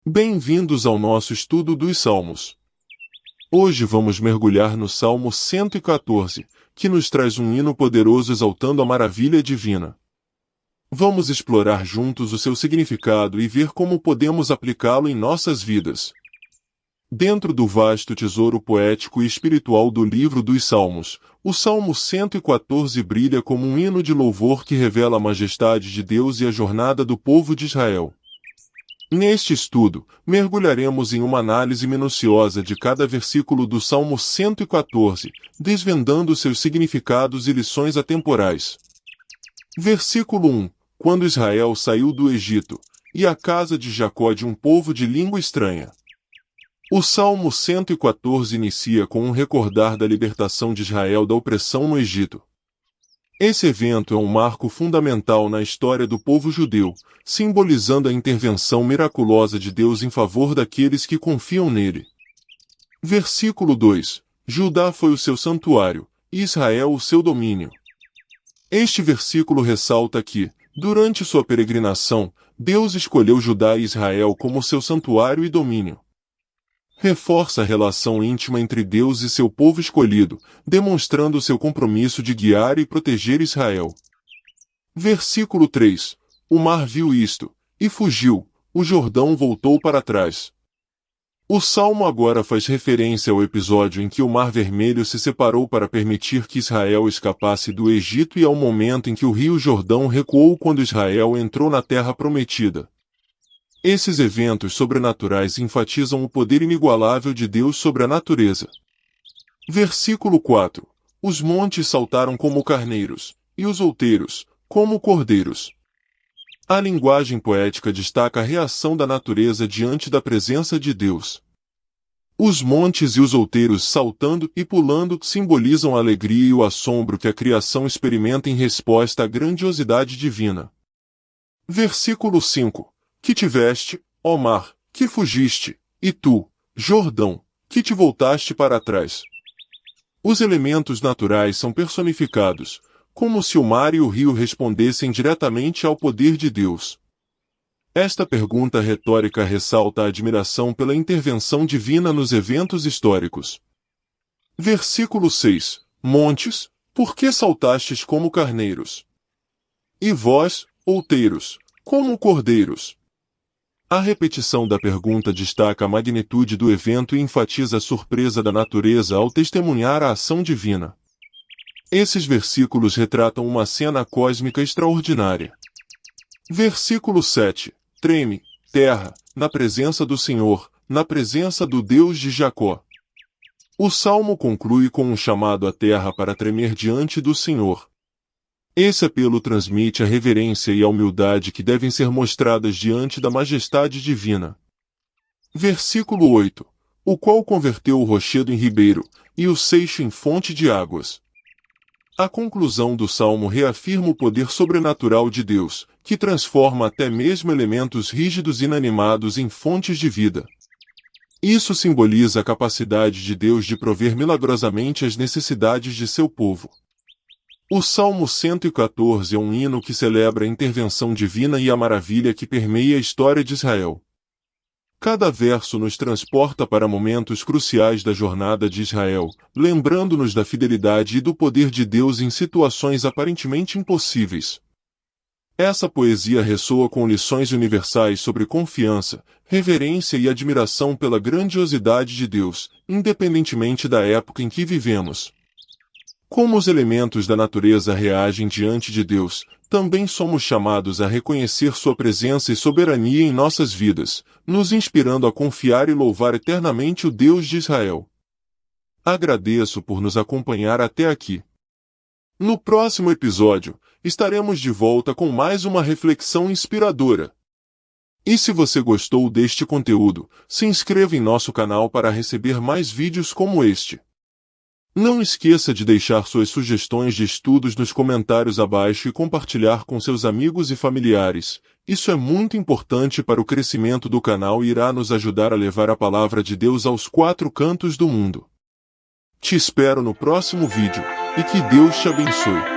Bem-vindos ao nosso estudo dos Salmos. Hoje vamos mergulhar no Salmo 114, que nos traz um hino poderoso exaltando a maravilha divina. Vamos explorar juntos o seu significado e ver como podemos aplicá-lo em nossas vidas. Dentro do vasto tesouro poético e espiritual do livro dos Salmos, o Salmo 114 brilha como um hino de louvor que revela a majestade de Deus e a jornada do povo de Israel. Neste estudo, mergulharemos em uma análise minuciosa de cada versículo do Salmo 114, desvendando seus significados e lições atemporais. Versículo 1. Quando Israel saiu do Egito, e a casa de Jacó de um povo de língua estranha. O Salmo 114 inicia com um recordar da libertação de Israel da opressão no Egito. Esse evento é um marco fundamental na história do povo judeu, simbolizando a intervenção miraculosa de Deus em favor daqueles que confiam nele. Versículo 2. Judá foi o seu santuário, e Israel o seu domínio. Este versículo ressalta que, durante sua peregrinação, Deus escolheu Judá e Israel como seu santuário e domínio. Reforça a relação íntima entre Deus e seu povo escolhido, demonstrando seu compromisso de guiar e proteger Israel. Versículo 3. O mar viu isto, e fugiu, o Jordão voltou para trás. O Salmo agora faz referência ao episódio em que o Mar Vermelho se separou para permitir que Israel escapasse do Egito e ao momento em que o rio Jordão recuou quando Israel entrou na Terra Prometida. Esses eventos sobrenaturais enfatizam o poder inigualável de Deus sobre a natureza. Versículo 4. Os montes saltaram como carneiros, e os outeiros, como cordeiros. A linguagem poética destaca a reação da natureza diante da presença de Deus. Os montes e os outeiros saltando e pulando simbolizam a alegria e o assombro que a criação experimenta em resposta à grandiosidade divina. Versículo 5. Que tiveste, ó mar, que fugiste, e tu, Jordão, que te voltaste para trás. Os elementos naturais são personificados, como se o mar e o rio respondessem diretamente ao poder de Deus. Esta pergunta retórica ressalta a admiração pela intervenção divina nos eventos históricos. Versículo 6. Montes, por que saltastes como carneiros? E vós, outeiros, como cordeiros? A repetição da pergunta destaca a magnitude do evento e enfatiza a surpresa da natureza ao testemunhar a ação divina. Esses versículos retratam uma cena cósmica extraordinária. Versículo 7. Treme, terra, na presença do Senhor, na presença do Deus de Jacó. O Salmo conclui com um chamado à terra para tremer diante do Senhor. Esse apelo transmite a reverência e a humildade que devem ser mostradas diante da majestade divina. Versículo 8. O qual converteu o rochedo em ribeiro, e o seixo em fonte de águas. A conclusão do Salmo reafirma o poder sobrenatural de Deus, que transforma até mesmo elementos rígidos e inanimados em fontes de vida. Isso simboliza a capacidade de Deus de prover milagrosamente as necessidades de seu povo. O Salmo 114 é um hino que celebra a intervenção divina e a maravilha que permeia a história de Israel. Cada verso nos transporta para momentos cruciais da jornada de Israel, lembrando-nos da fidelidade e do poder de Deus em situações aparentemente impossíveis. Essa poesia ressoa com lições universais sobre confiança, reverência e admiração pela grandiosidade de Deus, independentemente da época em que vivemos. Como os elementos da natureza reagem diante de Deus, também somos chamados a reconhecer sua presença e soberania em nossas vidas, nos inspirando a confiar e louvar eternamente o Deus de Israel. Agradeço por nos acompanhar até aqui. No próximo episódio, estaremos de volta com mais uma reflexão inspiradora. E se você gostou deste conteúdo, se inscreva em nosso canal para receber mais vídeos como este. Não esqueça de deixar suas sugestões de estudos nos comentários abaixo e compartilhar com seus amigos e familiares. Isso é muito importante para o crescimento do canal e irá nos ajudar a levar a palavra de Deus aos 4 cantos do mundo. Te espero no próximo vídeo, e que Deus te abençoe.